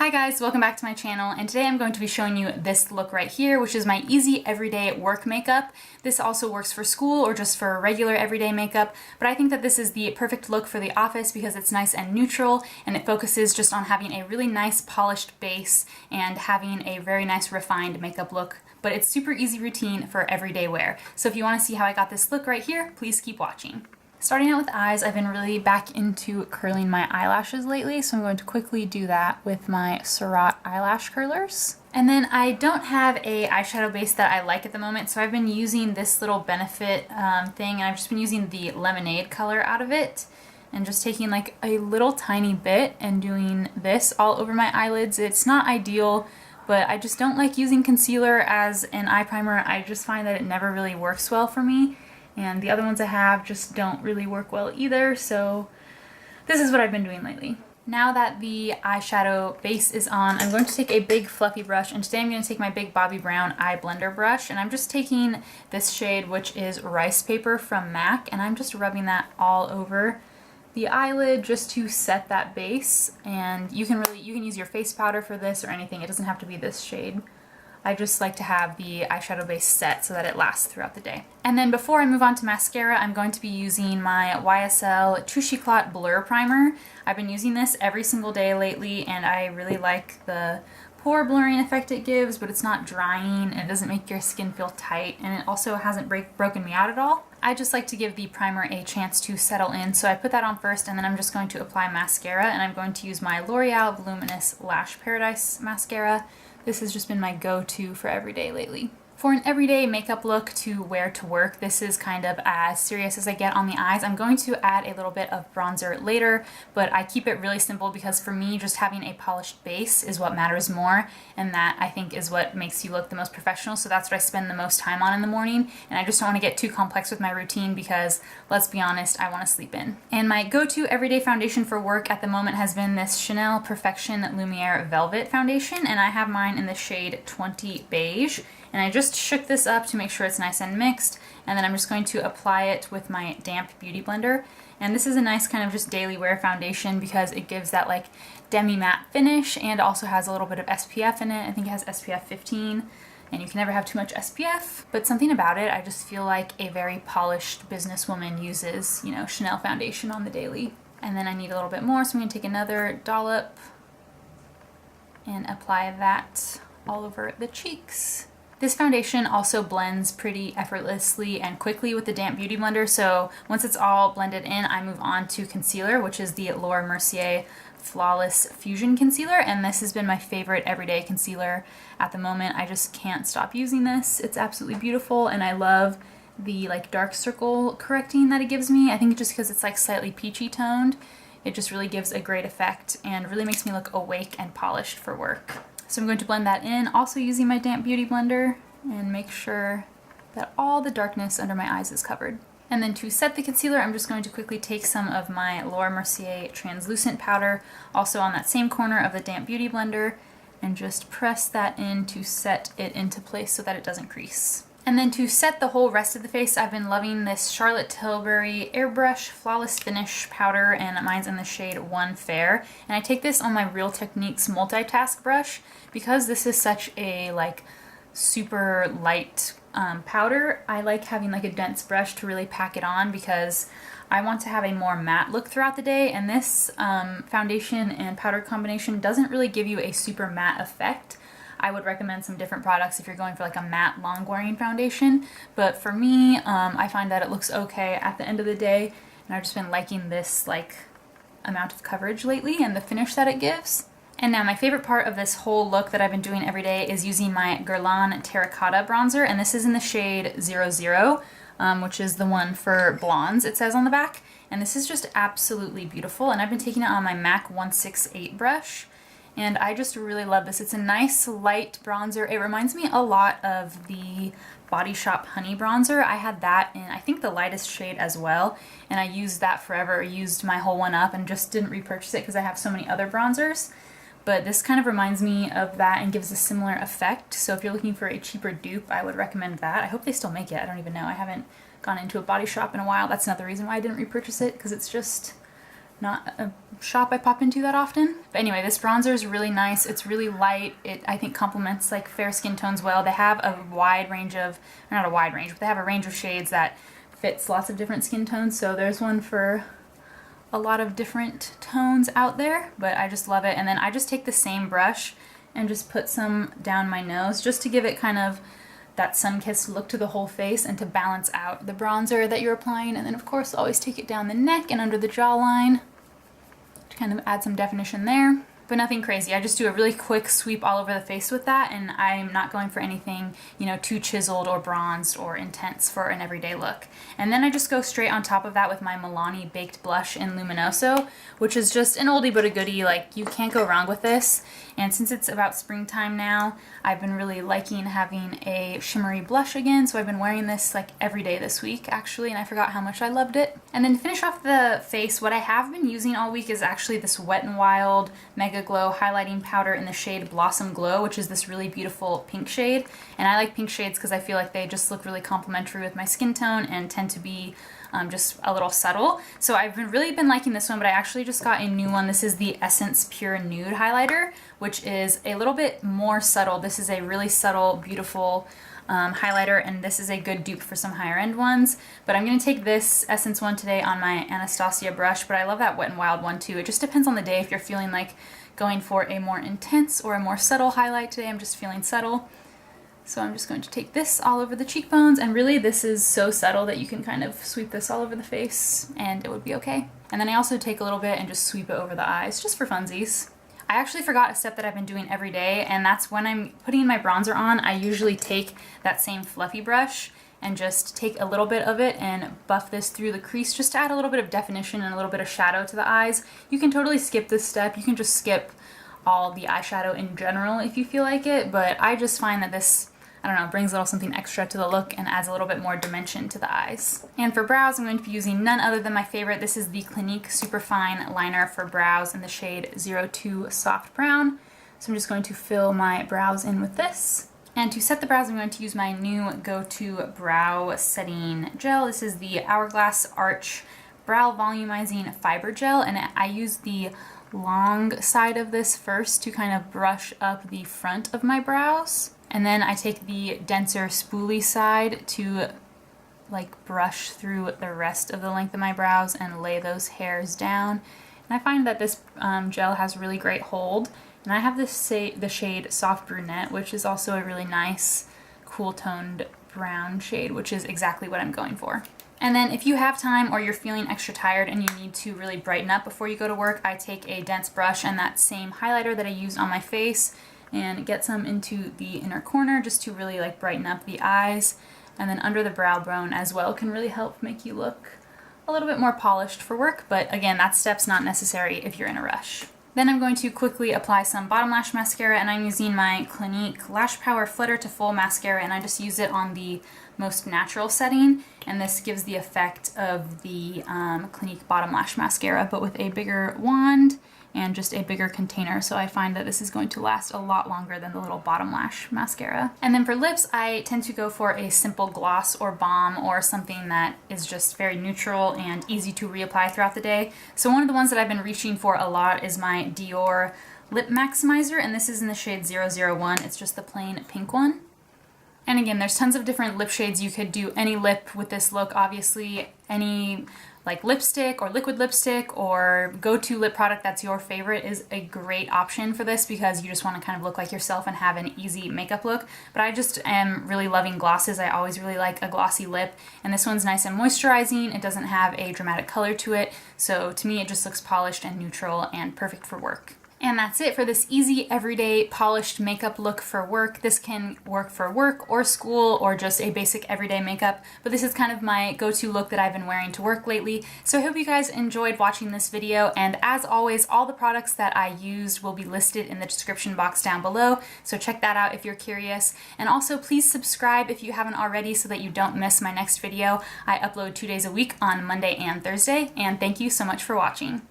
Hi guys, welcome back to my channel, and today I'm going to be showing you this look right here, which is my easy everyday work makeup. This also works for school or just for regular everyday makeup, but I think that this is the perfect look for the office because it's nice and neutral and it focuses just on having a really nice polished base and having a very nice refined makeup look, but it's super easy routine for everyday wear. So if you want to see how I got this look right here, please keep watching. Starting out with eyes, I've been really back into curling my eyelashes lately, so I'm going to quickly do that with my Surrat eyelash curlers. And then I don't have a eyeshadow base that I like at the moment, so I've been using this little Benefit thing, and I've just been using the lemonade color out of it, and just taking like a little tiny bit and doing this all over my eyelids. It's not ideal, but I just don't like using concealer as an eye primer. I just find that it never really works well for me. And the other ones I have just don't really work well either, so this is what I've been doing lately. Now that the eyeshadow base is on, I'm going to take a big fluffy brush, and today I'm going to take my big Bobbi Brown eye blender brush, and I'm just taking this shade, which is Rice Paper from MAC, and I'm just rubbing that all over the eyelid just to set that base. And you can use your face powder for this or anything. It doesn't have to be this shade. I just like to have the eyeshadow base set so that it lasts throughout the day. And then before I move on to mascara, I'm going to be using my YSL Touche Eclat Blur Primer. I've been using this every single day lately, and I really like the pore blurring effect it gives, but it's not drying and it doesn't make your skin feel tight, and it also hasn't broken me out at all. I just like to give the primer a chance to settle in, so I put that on first, and then I'm just going to apply mascara, and I'm going to use my L'Oreal Voluminous Lash Paradise Mascara. This has just been my go-to for every day lately. For an everyday makeup look to wear to work, this is kind of as serious as I get on the eyes. I'm going to add a little bit of bronzer later, but I keep it really simple because for me, just having a polished base is what matters more, and that I think is what makes you look the most professional, so that's what I spend the most time on in the morning, and I just don't want to get too complex with my routine because, let's be honest, I want to sleep in. And my go-to everyday foundation for work at the moment has been this Chanel Perfection Lumiere Velvet Foundation, and I have mine in the shade 20 Beige. And I just shook this up to make sure it's nice and mixed, and then I'm just going to apply it with my damp beauty blender. And this is a nice kind of just daily wear foundation because it gives that like demi-matte finish and also has a little bit of SPF in it. I think it has SPF 15, and you can never have too much SPF, but something about it, I just feel like a very polished businesswoman uses, you know, Chanel foundation on the daily. And then I need a little bit more, so I'm going to take another dollop and apply that all over the cheeks. This foundation also blends pretty effortlessly and quickly with the damp beauty blender, so once it's all blended in, I move on to concealer, which is the Laura Mercier Flawless Fusion Concealer, and this has been my favorite everyday concealer at the moment. I just can't stop using this. It's absolutely beautiful, and I love the like dark circle correcting that it gives me. I think just because it's like slightly peachy toned, it just really gives a great effect and really makes me look awake and polished for work. So I'm going to blend that in, also using my damp beauty blender, and make sure that all the darkness under my eyes is covered. And then to set the concealer, I'm just going to quickly take some of my Laura Mercier translucent powder, also on that same corner of the damp beauty blender, and just press that in to set it into place so that it doesn't crease. And then to set the whole rest of the face, I've been loving this Charlotte Tilbury Airbrush Flawless Finish powder, and mine's in the shade 1 Fair. And I take this on my Real Techniques multitask brush because this is such a like super light powder. I like having like a dense brush to really pack it on because I want to have a more matte look throughout the day, and this foundation and powder combination doesn't really give you a super matte effect. I would recommend some different products if you're going for like a matte long wearing foundation, but for me, I find that it looks okay at the end of the day, and I've just been liking this like amount of coverage lately and the finish that it gives. And now my favorite part of this whole look that I've been doing every day is using my Guerlain Terracotta bronzer, and this is in the shade 00, which is the one for blondes, it says on the back, and this is just absolutely beautiful, and I've been taking it on my MAC 168 brush. And I just really love this. It's a nice light bronzer. It reminds me a lot of the Body Shop Honey bronzer. I had that in, I think, the lightest shade as well, and I used that forever. I used my whole one up and just didn't repurchase it because I have so many other bronzers. But this kind of reminds me of that and gives a similar effect. So if you're looking for a cheaper dupe, I would recommend that. I hope they still make it. I don't even know. I haven't gone into a Body Shop in a while. That's another reason why I didn't repurchase it, because it's just not a shop I pop into that often. But anyway, this bronzer is really nice. It's really light. It, I think, complements like fair skin tones well. They have a wide range of, or not a wide range, but they have a range of shades that fits lots of different skin tones. So there's one for a lot of different tones out there, but I just love it. And then I just take the same brush and just put some down my nose just to give it kind of that sun-kissed look to the whole face and to balance out the bronzer that you're applying. And then of course always take it down the neck and under the jawline to kind of add some definition there. But nothing crazy. I just do a really quick sweep all over the face with that, and I'm not going for anything, you know, too chiseled or bronzed or intense for an everyday look. And then I just go straight on top of that with my Milani Baked Blush in Luminoso, which is just an oldie but a goodie. Like, you can't go wrong with this. And since it's about springtime now, I've been really liking having a shimmery blush again, so I've been wearing this like every day this week actually, and I forgot how much I loved it. And then to finish off the face, what I have been using all week is actually this Wet n Wild Mega Glow highlighting powder in the shade Blossom Glow, which is this really beautiful pink shade. And I like pink shades because I feel like they just look really complementary with my skin tone and tend to be just a little subtle. So I've really been liking this one, but I actually just got a new one. This is the Essence Pure Nude highlighter, which is a little bit more subtle. This is a really subtle, beautiful highlighter, and this is a good dupe for some higher end ones. But I'm going to take this Essence one today on my Anastasia brush, but I love that Wet n Wild one too. It just depends on the day if you're feeling like going for a more intense or a more subtle highlight. Today I'm just feeling subtle. So I'm just going to take this all over the cheekbones, and really this is so subtle that you can kind of sweep this all over the face and it would be okay. And then I also take a little bit and just sweep it over the eyes, just for funsies. I actually forgot a step that I've been doing every day, and that's when I'm putting my bronzer on, I usually take that same fluffy brush and just take a little bit of it and buff this through the crease just to add a little bit of definition and a little bit of shadow to the eyes. You can totally skip this step. You can just skip all the eyeshadow in general if you feel like it, but I just find that this, I don't know, brings a little something extra to the look and adds a little bit more dimension to the eyes. And for brows, I'm going to be using none other than my favorite. This is the Clinique Superfine Liner for Brows in the shade 02 Soft Brown. So I'm just going to fill my brows in with this. And to set the brows, I'm going to use my new go-to brow setting gel. This is the Hourglass Arch Brow Volumizing Fiber Gel, and I use the long side of this first to kind of brush up the front of my brows. And then I take the denser spoolie side to like brush through the rest of the length of my brows and lay those hairs down. And I find that this gel has really great hold. And I have this the shade Soft Brunette, which is also a really nice cool toned brown shade, which is exactly what I'm going for. And then if you have time or you're feeling extra tired and you need to really brighten up before you go to work, I take a dense brush and that same highlighter that I used on my face and get some into the inner corner just to really like brighten up the eyes. And then under the brow bone as well can really help make you look a little bit more polished for work. But again, that step's not necessary if you're in a rush. Then I'm going to quickly apply some bottom lash mascara, and I'm using my Clinique Lash Power Flutter to Full Mascara, and I just use it on the most natural setting, and this gives the effect of the Clinique Bottom Lash Mascara, but with a bigger wand and just a bigger container, so I find that this is going to last a lot longer than the little bottom lash mascara. And then for lips, I tend to go for a simple gloss or balm or something that is just very neutral and easy to reapply throughout the day. So one of the ones that I've been reaching for a lot is my Dior Lip Maximizer, and this is in the shade 001. It's just the plain pink one. And again, there's tons of different lip shades. You could do any lip with this look, obviously. Any like lipstick or liquid lipstick or go-to lip product that's your favorite is a great option for this because you just want to kind of look like yourself and have an easy makeup look. But I just am really loving glosses. I always really like a glossy lip, and this one's nice and moisturizing. It doesn't have a dramatic color to it, so to me it just looks polished and neutral and perfect for work. And that's it for this easy, everyday, polished makeup look for work. This can work for work or school or just a basic everyday makeup, but this is kind of my go-to look that I've been wearing to work lately. So I hope you guys enjoyed watching this video, and as always, all the products that I used will be listed in the description box down below, so check that out if you're curious. And also, please subscribe if you haven't already so that you don't miss my next video. I upload 2 days a week on Monday and Thursday, and thank you so much for watching.